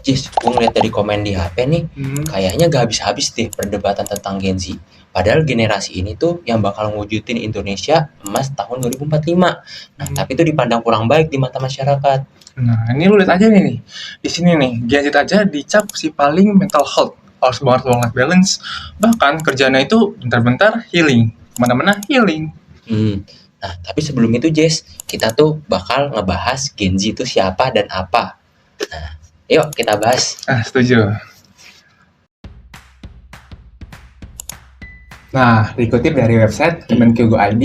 Jis, gue ngeliat dari komen di HP nih, Hmm. kayaknya gak habis-habis deh perdebatan tentang Gen Z. Padahal generasi ini tuh yang bakal ngewujudin Indonesia emas tahun 2045. Nah, tapi itu dipandang kurang baik di mata masyarakat. Nah, ini lu lihat aja nih. Di sini nih, Gen Z aja dicap si paling mental health, harus banget work-life balance. Bahkan kerjanya itu bentar-bentar healing, mana-mana healing. Nah, tapi sebelum itu, Jess, kita tuh bakal ngebahas Gen Z itu siapa dan apa. Nah, yuk kita bahas. Setuju. Nah, dikutip dari website Kemenq.go.id,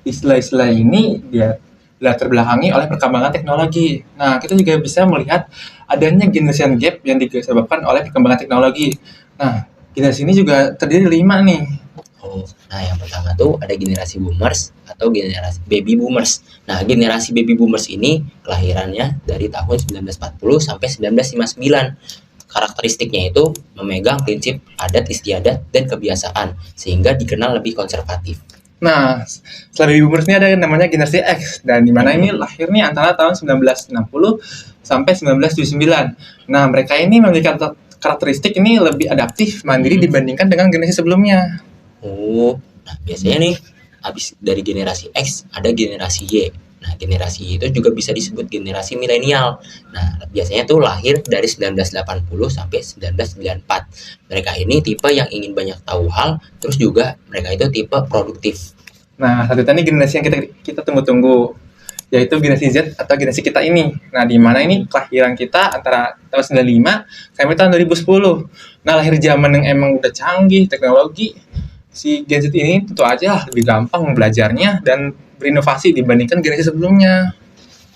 istilah-istilah ini dia latar belakangi oleh perkembangan teknologi. Nah, kita juga bisa melihat adanya generation gap yang disebabkan oleh perkembangan teknologi. Nah, generasi ini juga terdiri dari 5 nih. Nah, yang pertama tuh ada generasi boomers atau generasi baby boomers. Nah, generasi baby boomers ini kelahirannya dari tahun 1940 sampai 1959. Karakteristiknya itu memegang prinsip adat istiadat dan kebiasaan sehingga dikenal lebih konservatif. Nah, setelah baby boomers ini ada namanya generasi X, dan di mana ini lahirnya antara tahun 1960 sampai 1979. Nah, mereka ini memiliki karakteristik ini lebih adaptif, mandiri dibandingkan dengan generasi sebelumnya. Nah biasanya nih habis dari generasi X ada generasi Y. Nah, generasi itu juga bisa disebut generasi milenial. Nah, biasanya tuh lahir dari 1980 sampai 1994. Mereka ini tipe yang ingin banyak tahu hal, terus juga mereka itu tipe produktif. Nah, selanjutnya ini generasi yang kita tunggu-tunggu, yaitu generasi Z atau generasi kita ini. Nah, di mana ini kelahiran kita antara tahun 95 sampai tahun 2010. Nah, lahir zaman yang emang udah canggih teknologi. Si Gen Z ini tentu aja lebih gampang belajarnya dan berinovasi dibandingkan generasi sebelumnya.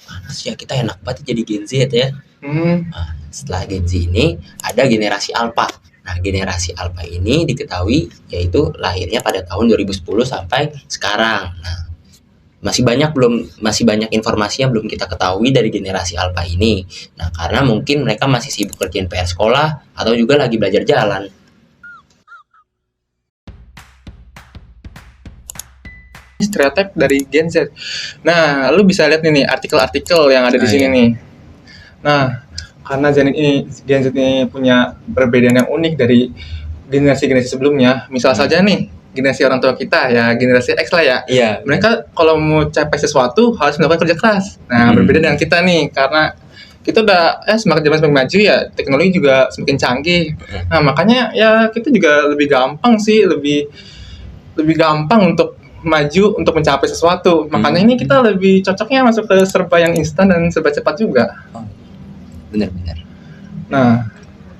Panas ya, kita enak banget jadi Gen Z ya. Nah, setelah Gen Z ini ada generasi Alpha. Nah, generasi Alpha ini diketahui yaitu lahirnya pada tahun 2010 sampai sekarang. Nah, masih banyak informasi yang belum kita ketahui dari generasi Alpha ini. Nah, karena mungkin mereka masih sibuk kerjain PR sekolah atau juga lagi belajar jalan. Stereotip dari Gen Z. Nah, lu bisa lihat nih artikel-artikel yang ada di sini nih. Nah, karena Gen Z ini punya perbedaan yang unik dari generasi-generasi sebelumnya. Misal saja nih, generasi orang tua kita ya, generasi X lah ya. Iya. Mereka kalau mau capai sesuatu harus melakukan kerja keras. Nah, berbeda dengan kita nih, karena kita udah semakin zaman semakin maju ya, teknologi juga semakin canggih. Nah, makanya ya kita juga lebih gampang sih, lebih gampang untuk maju untuk mencapai sesuatu. Makanya ini kita lebih cocoknya masuk ke serba yang instan dan serba cepat juga. Benar-benar. Nah,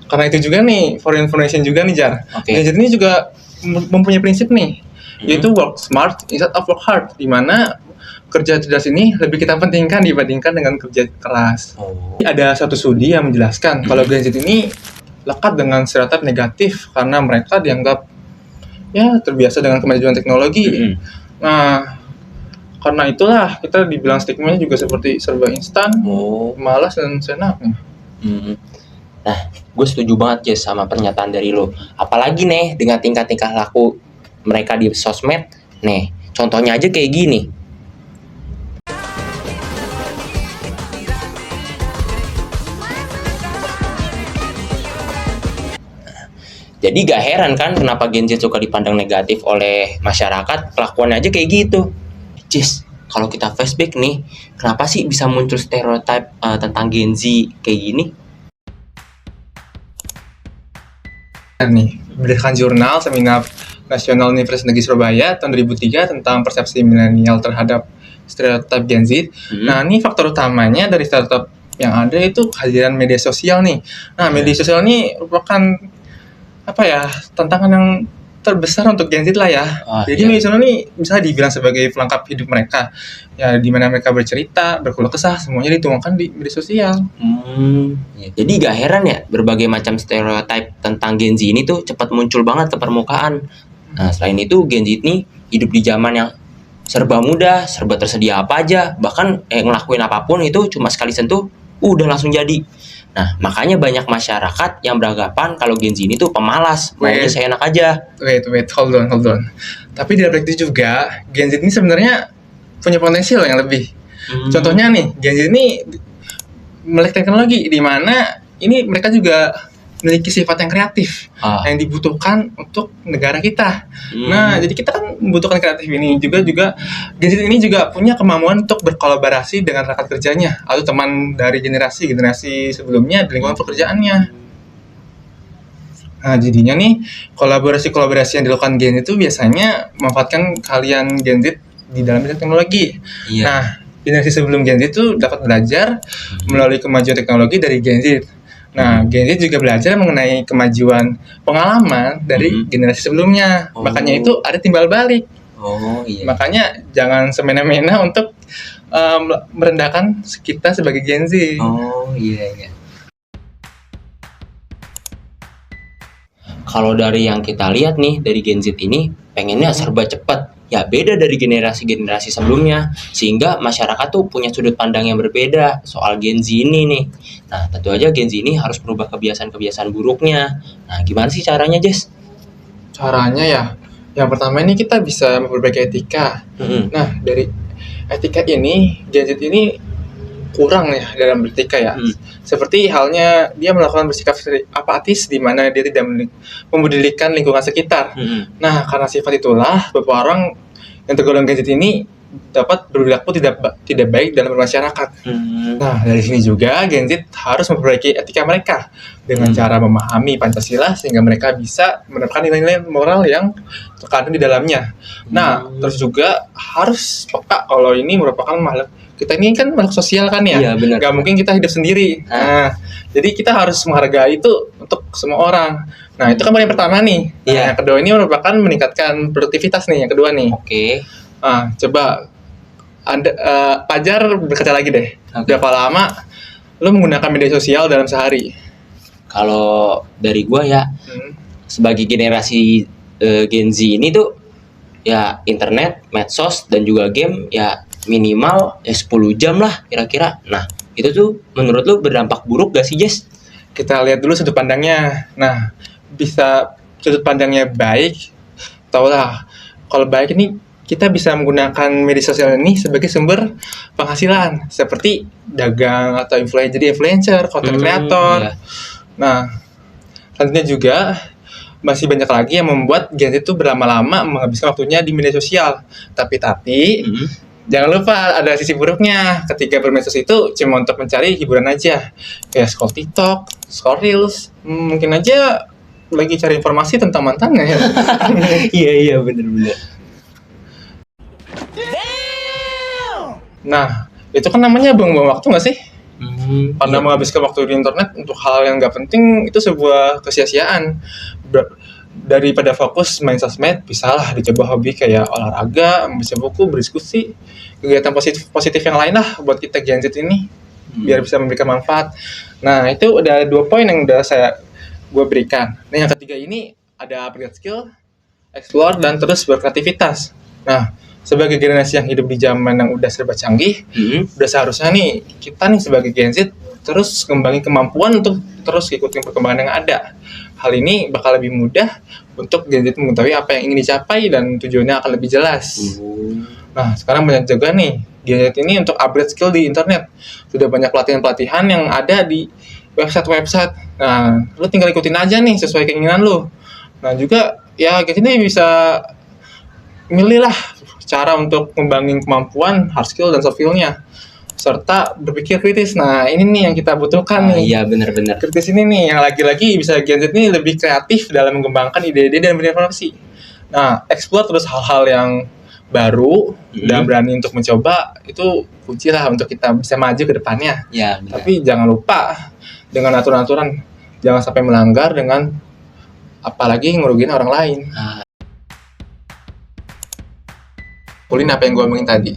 karena itu juga nih, for information juga nih Jar. Gen Z ini juga mempunyai prinsip nih, yaitu work smart instead of work hard, di mana kerja cerdas ini lebih kita pentingkan dibandingkan dengan kerja keras. Ada satu studi yang menjelaskan kalau Gen Z ini lekat dengan stereotip negatif karena mereka dianggap ya terbiasa dengan kemajuan teknologi. Nah, karena itulah kita dibilang stigmanya juga seperti serba instan, malas dan senaknya. Nah, gue setuju banget Jess sama pernyataan dari lo. Apalagi nih dengan tingkah-tingkah laku mereka di sosmed. Nih, contohnya aja kayak gini. Jadi gak heran kan kenapa Gen Z suka dipandang negatif oleh masyarakat, kelakuannya aja kayak gitu. Jess, kalau kita flashback nih, kenapa sih bisa muncul stereotip tentang Gen Z kayak gini? Nih, berdasarkan jurnal Seminar Nasional Universitas Negeri Surabaya tahun 2003 tentang persepsi milenial terhadap stereotip Gen Z. Nah, ini faktor utamanya dari stereotip yang ada itu kehadiran media sosial nih. Nah, media sosial ini merupakan tantangan yang terbesar untuk Gen Z lah ya. Jadi media sosial ini bisa dibilang sebagai pelengkap hidup mereka. Ya, di mana mereka bercerita, berkeluh kesah, semuanya dituangkan di media sosial. Jadi gak heran ya berbagai macam stereotip tentang Gen Z ini tuh cepat muncul banget ke permukaan. Nah, selain itu Gen Z ini hidup di zaman yang serba mudah, serba tersedia apa aja, bahkan ngelakuin apapun itu cuma sekali sentuh udah langsung jadi. Nah, makanya banyak masyarakat yang beranggapan kalau Gen Z ini tuh pemalas, maunya seenak aja. Hold on. Tapi di balik itu juga, Gen Z ini sebenarnya punya potensial yang lebih. Contohnya nih, Gen Z ini melek teknologi, di mana ini mereka juga memiliki sifat yang kreatif yang dibutuhkan untuk negara kita. Nah, jadi kita kan membutuhkan kreatif ini juga Gen Z ini juga punya kemampuan untuk berkolaborasi dengan rekan kerjanya atau teman dari generasi sebelumnya di lingkungan pekerjaannya. Nah, jadinya nih kolaborasi yang dilakukan Gen Z itu biasanya memanfaatkan kalian Gen Z di dalam bidang teknologi. Nah, generasi sebelum Gen Z itu dapat belajar melalui kemajuan teknologi dari Gen Z. Nah, Gen Z juga belajar mengenai kemajuan pengalaman dari generasi sebelumnya. Makanya itu ada timbal balik. Makanya jangan semena-mena untuk merendahkan kita sebagai Gen Z. Kalau dari yang kita lihat nih, dari Gen Z ini pengennya serba cepat. Ya beda dari generasi-generasi sebelumnya, sehingga masyarakat tuh punya sudut pandang yang berbeda soal Gen Z ini nih. Nah, tentu aja Gen Z ini harus berubah kebiasaan-kebiasaan buruknya. Nah, gimana sih caranya, Jess? Caranya ya, yang pertama ini kita bisa memperbaiki etika. Nah, dari etika ini, Gen Z ini kurang ya dalam beretika ya. Seperti halnya dia melakukan bersikap apatis di mana dia tidak memedulikan lingkungan sekitar. Nah, karena sifat itulah beberapa orang yang tergolong Gen Z ini dapat berlaku tidak baik dalam bermasyarakat. Nah, dari sini juga Gen Z harus memperbaiki etika mereka dengan cara memahami Pancasila sehingga mereka bisa menerapkan nilai-nilai moral yang terkandung di dalamnya. Nah, terus juga harus peka kalau ini merupakan makhluk, kita ini kan makhluk sosial kan ya, gak mungkin kita hidup sendiri. Nah, jadi kita harus menghargai itu untuk semua orang. Nah, itu kan poin pertama nih. Nah, yang kedua ini merupakan meningkatkan produktivitas nih, yang kedua nih. Coba Pajar berkaca lagi deh. Berapa lama lu menggunakan media sosial dalam sehari? Kalau dari gua ya, sebagai generasi Gen Z ini tuh ya internet, medsos dan juga game ya minimal 10 jam lah kira-kira. Nah, itu tuh menurut lu berdampak buruk gak sih, Jess? Kita lihat dulu sudut pandangnya. Nah, bisa sudut pandangnya baik, taulah kalau baik ini kita bisa menggunakan media sosial ini sebagai sumber penghasilan seperti dagang atau influencer, content creator. Nah, selanjutnya juga masih banyak lagi yang membuat Gen Z itu berlama-lama menghabiskan waktunya di media sosial. Tapi jangan lupa ada sisi buruknya. Ketika bermedsos itu cuma untuk mencari hiburan aja, kayak scroll TikTok, scroll Reels, mungkin aja lagi cari informasi tentang mantannya ya. Iya bener-bener. Nah, itu kan namanya buang-buang waktu nggak sih? Karena menghabiskan waktu di internet untuk hal yang nggak penting itu sebuah kesia-siaan. Daripada fokus main sosmed, bisalah dicoba hobi kayak olahraga, membaca buku, berdiskusi, kegiatan positif yang lain lah buat kita Gen Z ini biar bisa memberikan manfaat. Nah, itu udah 2 poin yang udah gue berikan. Nah, yang ketiga ini ada upgrade skill, explore dan terus berkreativitas. Nah, sebagai generasi yang hidup di zaman yang udah serba canggih, udah seharusnya nih kita nih sebagai Gen Z terus kembangin kemampuan untuk terus ikutin perkembangan yang ada. Hal ini bakal lebih mudah untuk Gen Z mengetahui apa yang ingin dicapai dan tujuannya akan lebih jelas. Nah, sekarang banyak juga nih Gen Z ini untuk upgrade skill di internet. Sudah banyak pelatihan-pelatihan yang ada di website-website. Nah, lu tinggal ikutin aja nih sesuai keinginan lu. Nah, juga ya Gen Z ini bisa milih lah cara untuk ngembangin kemampuan hard skill dan soft skill-nya serta berpikir kritis. Nah, ini nih yang kita butuhkan nih. Iya, benar-benar. Kritis ini nih yang lagi-lagi bisa Gen Z ini lebih kreatif dalam mengembangkan ide-ide dan berinovasi. Nah, explore terus hal-hal yang baru dan berani untuk mencoba itu kunci lah untuk kita bisa maju ke depannya. Ya, benar. Tapi jangan lupa dengan aturan-aturan, jangan sampai melanggar dengan apalagi ngerugiin orang lain. Pulin apa yang gue omongin tadi?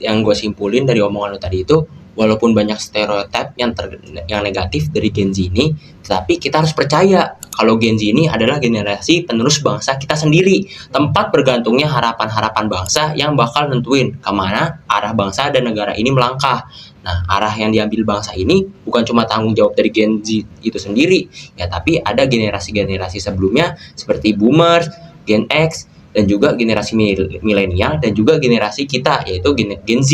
Yang gue simpulin dari omongan lo tadi itu, walaupun banyak stereotip yang negatif dari Gen Z ini, tapi kita harus percaya kalau Gen Z ini adalah generasi penerus bangsa kita sendiri, tempat bergantungnya harapan-harapan bangsa yang bakal nentuin kemana arah bangsa dan negara ini melangkah. Nah, arah yang diambil bangsa ini bukan cuma tanggung jawab dari Gen Z itu sendiri, ya, tapi ada generasi-generasi sebelumnya seperti Boomers, Gen X, dan juga generasi milenial, dan juga generasi kita, yaitu Gen Z.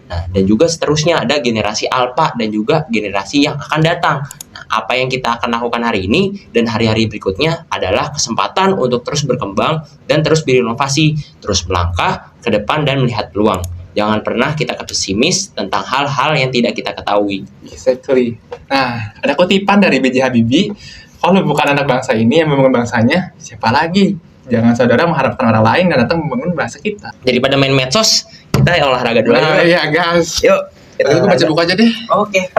Nah, dan juga seterusnya ada generasi Alpha dan juga generasi yang akan datang. Nah, apa yang kita akan lakukan hari ini dan hari-hari berikutnya adalah kesempatan untuk terus berkembang dan terus berinovasi, terus melangkah ke depan dan melihat peluang. Jangan pernah kita pesimis tentang hal-hal yang tidak kita ketahui. Exactly. Nah, ada kutipan dari B.J. Habibie, kalau bukan anak bangsa ini yang membangun bangsanya, siapa lagi? Jangan saudara mengharapkan orang lain yang datang membangun bangsa kita. Daripada main medsos, kita olahraga dulu. Nah, iya guys. Yuk. Kita baca buku aja deh. Oke.